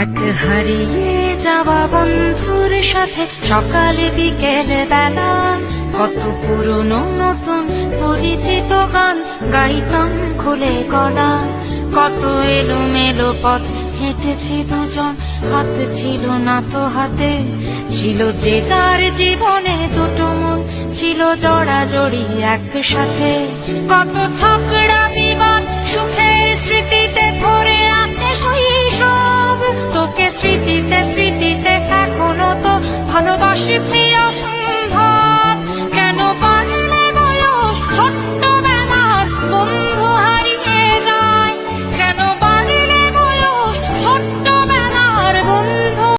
এক হারিয়ে যাওয়া বন্ধুর সাথে সকালে বিকেলে বেলা কত পুরনো নতুন পরিচিত গান গাইতাম খুলে গলা। কত এলোমেলো পথ হেঁটেছি দুজন, হাত ছিল না তো হাতে। ছিল যে যার জীবনে দুটো মন, ছিল জড়াজড়ি একসাথে। কত ঝগড়া বিবাদ সুখের স্মৃতিতে ভরে আছে শৈশব। তোকে স্মৃতিতে স্মৃতিতে এখনো তো ভালোবাসি।